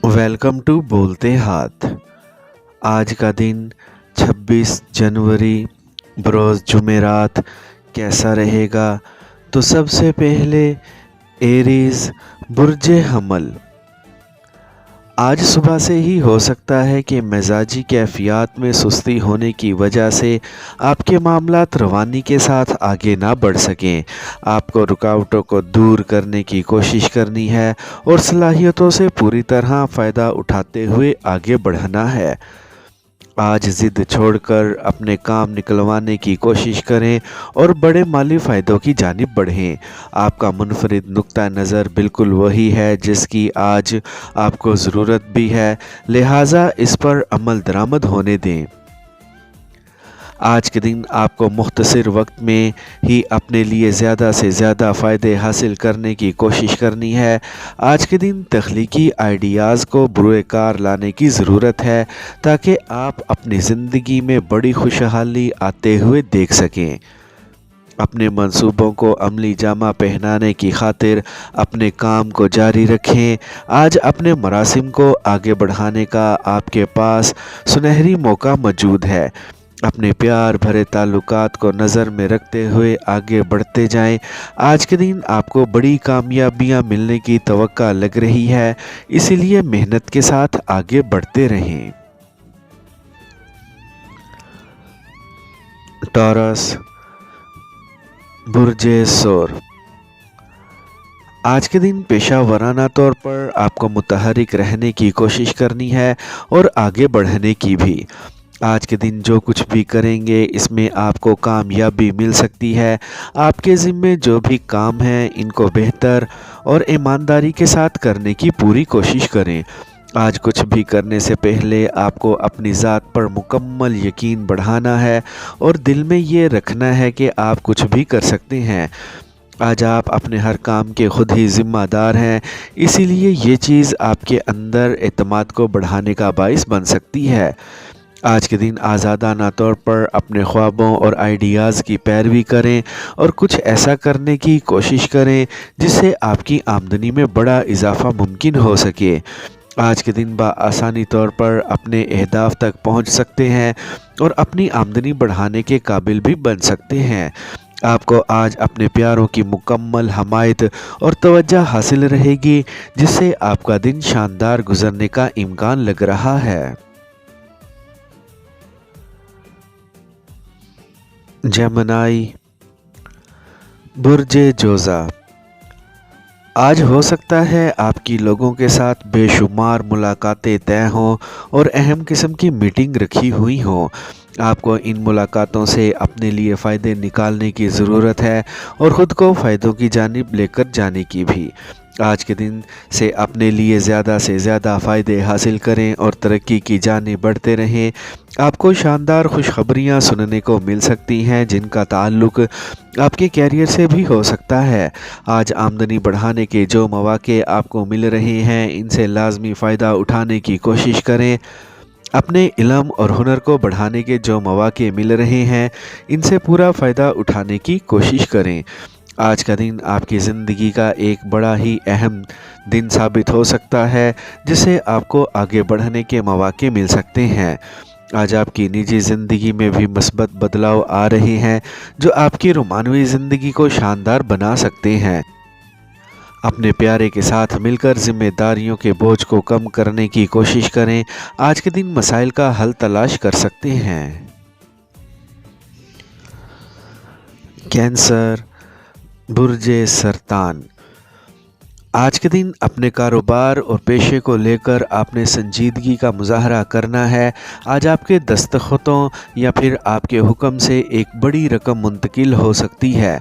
Welcome to बोलते हाथ। आज का दिन 26 जनवरी बरोज़ जुमेरात कैसा रहेगा? तो सबसे पहले एरीज़ बुर्जे हमल। आज सुबह से ही हो सकता है कि मिजाजी कैफियत में सुस्ती होने की वजह से आपके मामलात रवानी के साथ आगे ना बढ़ सकें। आपको रुकावटों को दूर करने की कोशिश करनी है और सलाहियतों से पूरी तरह फ़ायदा उठाते हुए आगे बढ़ना है। आज ज़िद छोड़कर अपने काम निकलवाने की कोशिश करें और बड़े माली फ़ायदों की जानिब बढ़ें। आपका मुनफरिद नुक्ता नज़र बिल्कुल वही है जिसकी आज आपको ज़रूरत भी है, लिहाजा इस पर अमल दरामद होने दें। आज के दिन आपको मुख्तसर वक्त में ही अपने लिए ज़्यादा से ज़्यादा फ़ायदे हासिल करने की कोशिश करनी है। आज के दिन तख्लीकी आइडियाज़ को बुरे कार लाने की ज़रूरत है ताकि आप अपनी ज़िंदगी में बड़ी खुशहाली आते हुए देख सकें। अपने मंसूबों को अमली जामा पहनाने की खातिर अपने काम को जारी रखें। आज अपने मरासिम को आगे बढ़ाने का आपके पास सुनहरी मौका मौजूद है। अपने प्यार भरे ताल्लुकात को नज़र में रखते हुए आगे बढ़ते जाएं। आज के दिन आपको बड़ी कामयाबियां मिलने की तवक्का लग रही है, इसीलिए मेहनत के साथ आगे बढ़ते रहें। टॉरस बुर्जे सोर। आज के दिन पेशा वराना तौर पर आपको मुतहरिक रहने की कोशिश करनी है और आगे बढ़ने की भी। आज के दिन जो कुछ भी करेंगे इसमें आपको कामयाबी मिल सकती है। आपके ज़िम्मे जो भी काम हैं इनको बेहतर और ईमानदारी के साथ करने की पूरी कोशिश करें। आज कुछ भी करने से पहले आपको अपनी ज़ात पर मुकम्मल यकीन बढ़ाना है और दिल में ये रखना है कि आप कुछ भी कर सकते हैं। आज आप अपने हर काम के खुद ही ज़िम्मेदार हैं, इसीलिए ये चीज़ आपके अंदर एतमाद को बढ़ाने का बाइस बन सकती है। आज के दिन आज़ादाना तौर पर अपने ख्वाबों और आइडियाज़ की पैरवी करें और कुछ ऐसा करने की कोशिश करें जिससे आपकी आमदनी में बड़ा इजाफ़ा मुमकिन हो सके। आज के दिन आसानी तौर पर अपने अहदाफ तक पहुंच सकते हैं और अपनी आमदनी बढ़ाने के काबिल भी बन सकते हैं। आपको आज अपने प्यारों की मुकम्मल हमायत और तवज्जो हासिल रहेगी, जिससे आपका दिन शानदार गुजरने का इम्कान लग रहा है। जेमिनी बुर्जे जोज़ा। आज हो सकता है आपकी लोगों के साथ बेशुमार मुलाकातें तय हों और अहम किस्म की मीटिंग रखी हुई हों। आपको इन मुलाकातों से अपने लिए फ़ायदे निकालने की ज़रूरत है और ख़ुद को फ़ायदों की जानिब लेकर जाने की भी। आज के दिन से अपने लिए ज़्यादा से ज़्यादा फ़ायदे हासिल करें और तरक्की की जानिब बढ़ते रहें। आपको शानदार खुशखबरियाँ सुनने को मिल सकती हैं जिनका ताल्लुक़ आपके कैरियर से भी हो सकता है। आज आमदनी बढ़ाने के जो मौक़े आपको मिल रहे हैं इनसे लाजमी फ़ायदा उठाने की कोशिश करें। अपने इल्म और हुनर को बढ़ाने के जो मौक़े मिल रहे हैं इनसे पूरा फ़ायदा उठाने की कोशिश करें। आज का दिन आपकी ज़िंदगी का एक बड़ा ही अहम दिन साबित हो सकता है जिससे आपको आगे बढ़ने के मौक़े मिल सकते हैं। आज आपकी निजी ज़िंदगी में भी मस्बत बदलाव आ रहे हैं जो आपकी रोमानवी ज़िंदगी को शानदार बना सकते हैं। अपने प्यारे के साथ मिलकर ज़िम्मेदारियों के बोझ को कम करने की कोशिश करें। आज के दिन मसाइल का हल तलाश कर सकते हैं। कैंसर बुर्जे सरतान। आज के दिन अपने कारोबार और पेशे को लेकर आपने संजीदगी का मुजाहरा करना है। आज आपके दस्तखतों या फिर आपके हुक्म से एक बड़ी रकम मुंतकिल हो सकती है।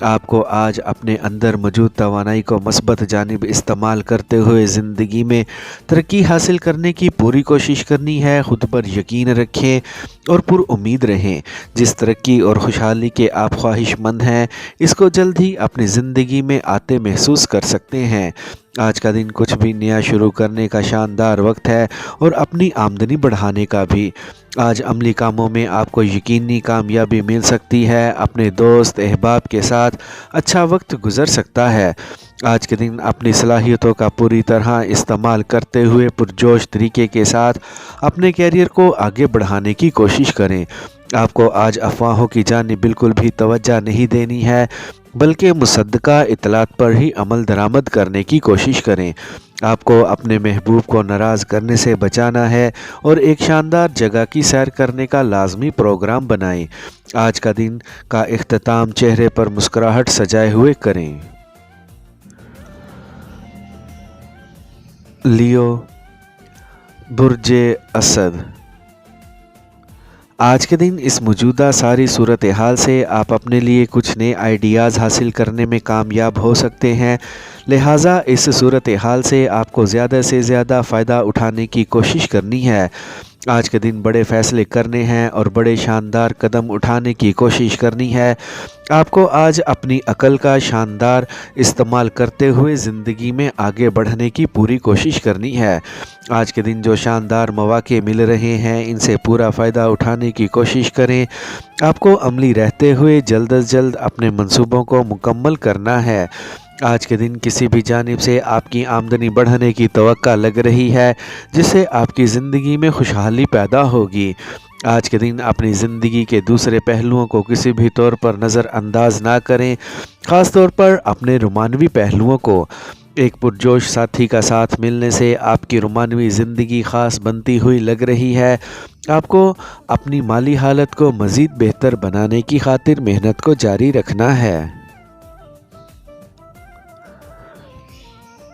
आपको आज अपने अंदर मौजूद तवानाई को मस्बत जानिब इस्तेमाल करते हुए ज़िंदगी में तरक्की हासिल करने की पूरी कोशिश करनी है। ख़ुद पर यकीन रखें और पुरुम्मीद रहें। जिस तरक्की और खुशहाली के आप ख्वाहिशमंद हैं इसको जल्द ही अपनी ज़िंदगी में आते महसूस कर सकते हैं। आज का दिन कुछ भी नया शुरू करने का शानदार वक्त है और अपनी आमदनी बढ़ाने का भी। आज अमली कामों में आपको यकीनी कामयाबी मिल सकती है। अपने दोस्त अहबाब के साथ अच्छा वक्त गुजर सकता है। आज के दिन अपनी सलाहियतों का पूरी तरह इस्तेमाल करते हुए पुरजोश तरीके के साथ अपने कैरियर को आगे बढ़ाने की कोशिश करें। आपको आज अफवाहों की जानिब बिल्कुल भी तवज्जो नहीं देनी है, बल्कि मुसद्दक़ा इतलात पर ही अमल दरामद करने की कोशिश करें। आपको अपने महबूब को नाराज़ करने से बचाना है और एक शानदार जगह की सैर करने का लाजमी प्रोग्राम बनाएं। आज का दिन का इख्तिताम चेहरे पर मुस्कुराहट सजाए हुए करें। लियो, बुर्जे असद। आज के दिन इस मौजूदा सारी सूरत हाल से आप अपने लिए कुछ नए आइडियाज़ हासिल करने में कामयाब हो सकते हैं। लिहाजा इस सूरत हाल से आपको ज़्यादा से ज़्यादा फ़ायदा उठाने की कोशिश करनी है। आज के दिन बड़े फ़ैसले करने हैं और बड़े शानदार कदम उठाने की कोशिश करनी है। आपको आज अपनी अकल का शानदार इस्तेमाल करते हुए ज़िंदगी में आगे बढ़ने की पूरी कोशिश करनी है। आज के दिन जो शानदार मौके मिल रहे हैं, इनसे पूरा फ़ायदा उठाने की कोशिश करें। आपको अमली रहते हुए जल्द अज जल्द अपने मंसूबों को मुकम्मल करना है। आज के दिन किसी भी जानिब से आपकी आमदनी बढ़ने की तवक्का लग रही है, जिससे आपकी ज़िंदगी में खुशहाली पैदा होगी। आज के दिन अपनी ज़िंदगी के दूसरे पहलुओं को किसी भी तौर पर नज़रअंदाज ना करें, ख़ास तौर पर अपने रोमानवी पहलुओं को। एक पुरजोश साथी का साथ मिलने से आपकी रोमानवी ज़िंदगी ख़ास बनती हुई लग रही है। आपको अपनी माली हालत को मज़ीद बेहतर बनाने की खातिर मेहनत को जारी रखना है।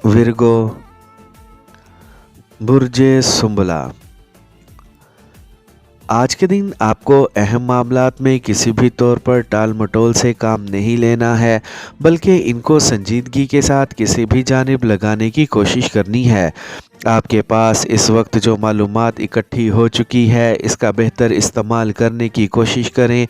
विर्गो, बुर्जे सुंबला। आज के दिन आपको अहम मामलात में किसी भी तौर पर टाल मटोल से काम नहीं लेना है, बल्कि इनको संजीदगी के साथ किसी भी जानिब लगाने की कोशिश करनी है। आपके पास इस वक्त जो मालूमात इकट्ठी हो चुकी है, इसका बेहतर इस्तेमाल करने की कोशिश करें।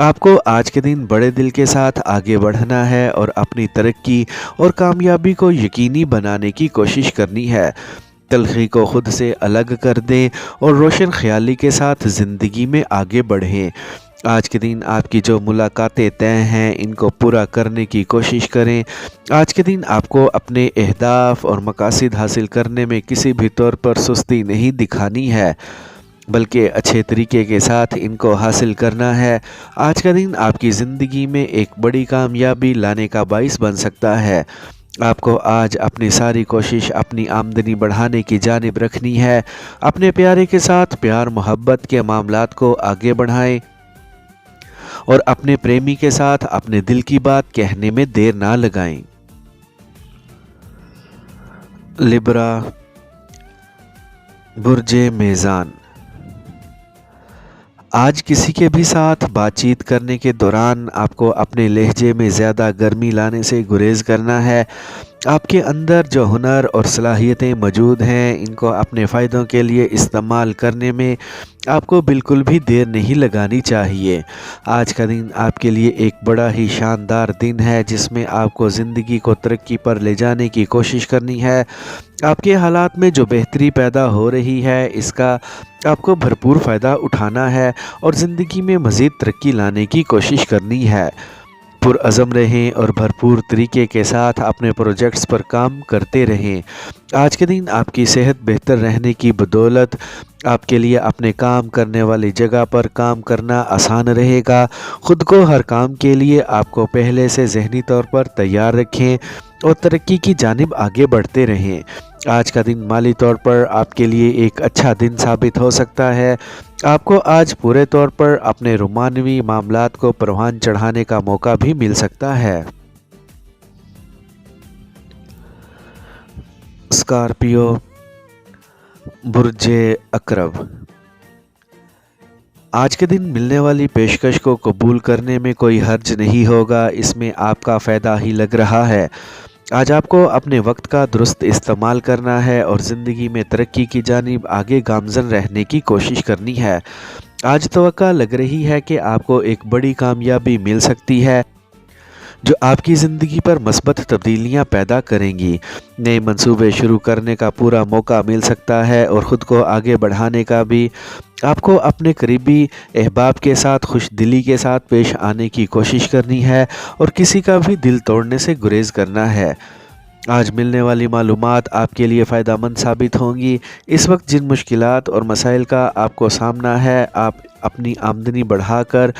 आपको आज के दिन बड़े दिल के साथ आगे बढ़ना है और अपनी तरक्की और कामयाबी को यकीनी बनाने की कोशिश करनी है। तलखी को खुद से अलग कर दें और रोशन ख्याली के साथ ज़िंदगी में आगे बढ़ें। आज के दिन आपकी जो मुलाकातें तय हैं, इनको पूरा करने की कोशिश करें। आज के दिन आपको अपने अहदाफ और मकासद हासिल करने में किसी भी तौर पर सुस्ती नहीं दिखानी है, बल्कि अच्छे तरीके के साथ इनको हासिल करना है। आज का दिन आपकी ज़िंदगी में एक बड़ी कामयाबी लाने का बाइस बन सकता है। आपको आज अपनी सारी कोशिश अपनी आमदनी बढ़ाने की जानिब रखनी है। अपने प्यारे के साथ प्यार मोहब्बत के मामलात को आगे बढ़ाएं और अपने प्रेमी के साथ अपने दिल की बात कहने में देर ना लगाएं। लिब्रा, बुर्जे मेज़ान। आज किसी के भी साथ बातचीत करने के दौरान आपको अपने लहजे में ज़्यादा गर्मी लाने से गुरेज करना है। आपके अंदर जो हुनर और सलाहियतें मौजूद हैं, इनको अपने फ़ायदों के लिए इस्तेमाल करने में आपको बिल्कुल भी देर नहीं लगानी चाहिए। आज का दिन आपके लिए एक बड़ा ही शानदार दिन है, जिसमें आपको ज़िंदगी को तरक्की पर ले जाने की कोशिश करनी है। आपके हालात में जो बेहतरी पैदा हो रही है, इसका आपको भरपूर फ़ायदा उठाना है और ज़िंदगी में मज़ीद तरक्की लाने की कोशिश करनी है। पुरअज़म रहें और भरपूर तरीके के साथ अपने प्रोजेक्ट्स पर काम करते रहें। आज के दिन आपकी सेहत बेहतर रहने की बदौलत आपके लिए अपने काम करने वाली जगह पर काम करना आसान रहेगा। ख़ुद को हर काम के लिए आपको पहले से ज़हनी तौर पर तैयार रखें और तरक्की की जानिब आगे बढ़ते रहें। आज का दिन माली तौर पर आपके लिए एक अच्छा दिन साबित हो सकता है। आपको आज पूरे तौर पर अपने रोमानवी मामलात को परवान चढ़ाने का मौका भी मिल सकता है। स्कॉर्पियो, बुर्जे अकरब। आज के दिन मिलने वाली पेशकश को कबूल करने में कोई हर्ज नहीं होगा, इसमें आपका फ़ायदा ही लग रहा है। आज आपको अपने वक्त का दुरुस्त इस्तेमाल करना है और ज़िंदगी में तरक्की की जानिब आगे गामज़न रहने की कोशिश करनी है। आज तवक्का लग रही है कि आपको एक बड़ी कामयाबी मिल सकती है। जो आपकी ज़िंदगी पर मस्बत तब्दीलियाँ पैदा करेंगी। नए मंसूबे शुरू करने का पूरा मौका मिल सकता है और ख़ुद को आगे बढ़ाने का भी। आपको अपने करीबी अहबाब के साथ खुश दिली के साथ पेश आने की कोशिश करनी है और किसी का भी दिल तोड़ने से गुरेज करना है। आज मिलने वाली मालूमात आपके लिए फ़ायदेमंद साबित होंगी। इस वक्त जिन मुश्किलात और मसाइल का आपको सामना है, आप अपनी आमदनी बढ़ाकर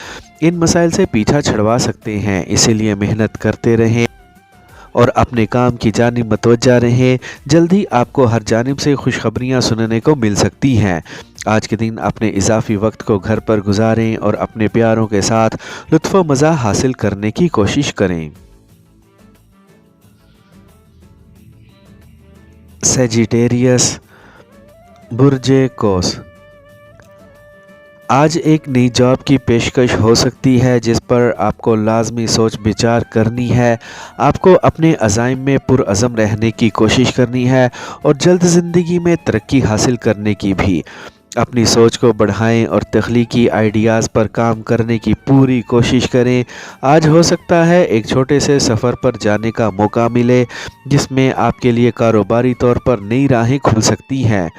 इन मसाइल से पीछा छुड़वा सकते हैं। इसीलिए मेहनत करते रहें और अपने काम की जानिब मतवज्जा रहें। जल्द ही आपको हर जानिब से खुशखबरियाँ सुनने को मिल सकती हैं। आज के दिन अपने इजाफी वक्त को घर पर गुजारें और अपने प्यारों के साथ लुत्फ़ व मज़ा हासिल करने की कोशिश करें। सेजिटेरियस, बुर्जे कौस। आज एक नई जॉब की पेशकश हो सकती है जिस पर आपको लाजमी सोच विचार करनी है। आपको अपने अज़ाइम में पुरअज़म रहने की कोशिश करनी है और जल्द ज़िंदगी में तरक्की हासिल करने की भी। अपनी सोच को बढ़ाएं और तख्लीकी आइडियाज़ पर काम करने की पूरी कोशिश करें। आज हो सकता है एक छोटे से सफ़र पर जाने का मौका मिले जिसमें आपके लिए कारोबारी तौर पर नई राहें खुल सकती हैं।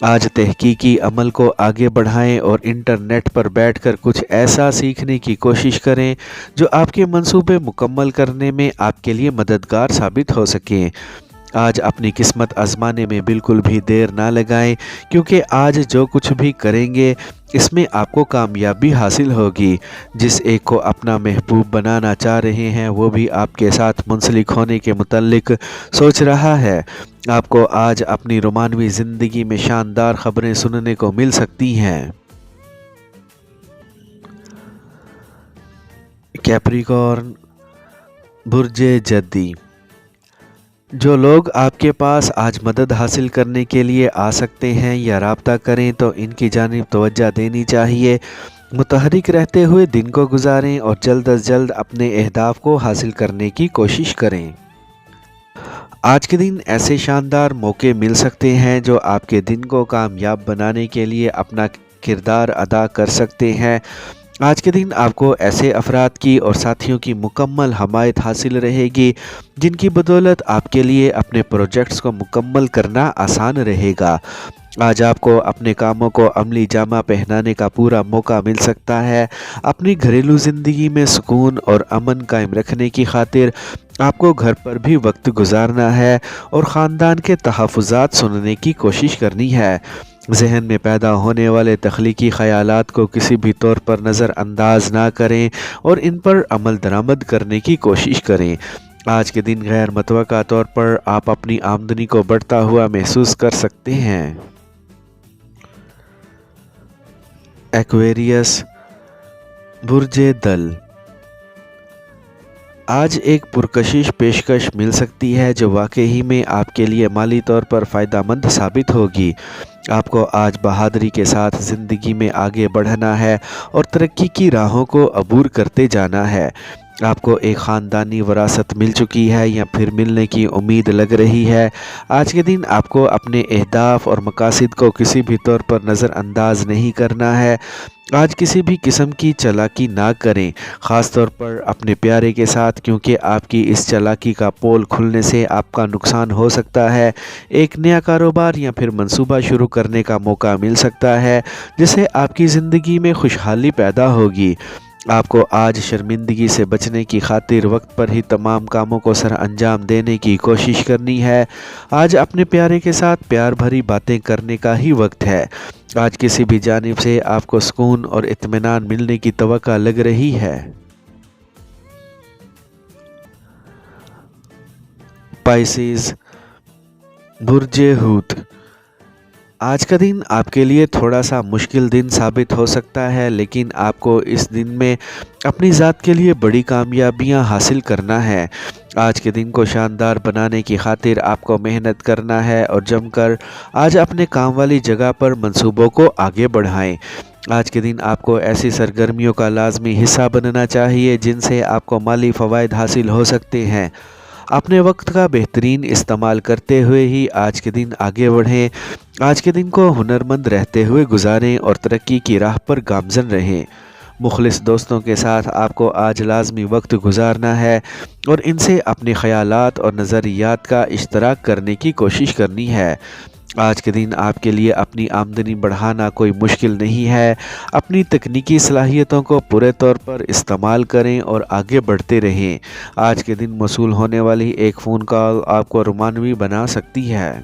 आज तहकीकी अमल को आगे बढ़ाएं और इंटरनेट पर बैठकर कुछ ऐसा सीखने की कोशिश करें जो आपके मंसूबे मुकम्मल करने में आपके लिए मददगार साबित हो सकें। आज अपनी किस्मत आजमाने में बिल्कुल भी देर ना लगाएं, क्योंकि आज जो कुछ भी करेंगे इसमें आपको कामयाबी हासिल होगी। जिस एक को अपना महबूब बनाना चाह रहे हैं वो भी आपके साथ मुंसलिक होने के मुतल्लिक सोच रहा है। आपको आज अपनी रोमानवी ज़िंदगी में शानदार खबरें सुनने को मिल सकती हैं। कैप्रिकॉर्न, बुर्जे जद्दी। जो लोग आपके पास आज मदद हासिल करने के लिए आ सकते हैं या राब्ता करें तो इनकी जानिब तवज्जो देनी चाहिए। मुतहरिक रहते हुए दिन को गुजारें और जल्द अज जल्द अपने अहदाफ को हासिल करने की कोशिश करें। आज के दिन ऐसे शानदार मौके मिल सकते हैं जो आपके दिन को कामयाब बनाने के लिए अपना किरदार अदा कर सकते हैं। आज के दिन आपको ऐसे अफराद की और साथियों की मुकम्मल हमायत हासिल रहेगी जिनकी बदौलत आपके लिए अपने प्रोजेक्ट्स को मुकम्मल करना आसान रहेगा। आज आपको अपने कामों को अमली जामा पहनाने का पूरा मौका मिल सकता है। अपनी घरेलू ज़िंदगी में सुकून और अमन कायम रखने की खातिर आपको घर पर भी वक्त गुजारना है और ख़ानदान के तहफ़्फ़ुज़ात सुनने की कोशिश करनी है। जहन में पैदा होने वाले तख्लीकी ख़यालात को किसी भी तौर पर नज़रअंदाज ना करें और इन पर अमल दरामद करने की कोशिश करें। आज के दिन गैर मुतवक्का तौर पर आप अपनी आमदनी को बढ़ता हुआ महसूस कर सकते हैं। एक्वेरियस, बुर्जे दल। आज एक पुरकशिश पेशकश मिल सकती है जो वाकई में आपके लिए माली तौर पर फ़ायदेमंद साबित होगी। आपको आज बहादुरी के साथ ज़िंदगी में आगे बढ़ना है और तरक्की की राहों को अबूर करते जाना है। आपको एक ख़ानदानी वरासत मिल चुकी है या फिर मिलने की उम्मीद लग रही है। आज के दिन आपको अपने अहदाफ और मकासद को किसी भी तौर पर नज़रअंदाज नहीं करना है। आज किसी भी किस्म की चालाकी ना करें, ख़ास तौर पर अपने प्यारे के साथ, क्योंकि आपकी इस चालाकी का पोल खुलने से आपका नुकसान हो सकता है। एक नया कारोबार या फिर मंसूबा शुरू करने का मौका मिल सकता है जिससे आपकी ज़िंदगी में खुशहाली पैदा होगी। आपको आज शर्मिंदगी से बचने की खातिर वक्त पर ही तमाम कामों को सर अंजाम देने की कोशिश करनी है। आज अपने प्यारे के साथ प्यार भरी बातें करने का ही वक्त है। आज किसी भी जानिब से आपको सुकून और इत्मीनान मिलने की तवक्को लग रही है। पाइसेस, बुर्जे हूत। आज का दिन आपके लिए थोड़ा सा मुश्किल दिन साबित हो सकता है, लेकिन आपको इस दिन में अपनी ज़ात के लिए बड़ी कामयाबियां हासिल करना है। आज के दिन को शानदार बनाने की खातिर आपको मेहनत करना है और जमकर आज अपने काम वाली जगह पर मंसूबों को आगे बढ़ाएं। आज के दिन आपको ऐसी सरगर्मियों का लाजमी हिस्सा बनना चाहिए जिनसे आपको माली फ़वाइद हासिल हो सकते हैं। अपने वक्त का बेहतरीन इस्तेमाल करते हुए ही आज के दिन आगे बढ़ें। आज के दिन को हुनरमंद रहते हुए गुजारें और तरक्की की राह पर गामज़न रहें। مخلص دوستوں کے ساتھ آپ کو آج لازمی وقت گزارنا ہے اور ان سے اپنے خیالات اور نظریات کا اشتراک کرنے کی کوشش کرنی ہے۔ آج کے دن آپ کے لیے اپنی آمدنی بڑھانا کوئی مشکل نہیں ہے۔ اپنی تکنیکی صلاحیتوں کو پورے طور پر استعمال کریں اور آگے بڑھتے رہیں۔ آج کے دن موصول ہونے والی ایک فون کال آپ کو رومانوی بنا سکتی ہے۔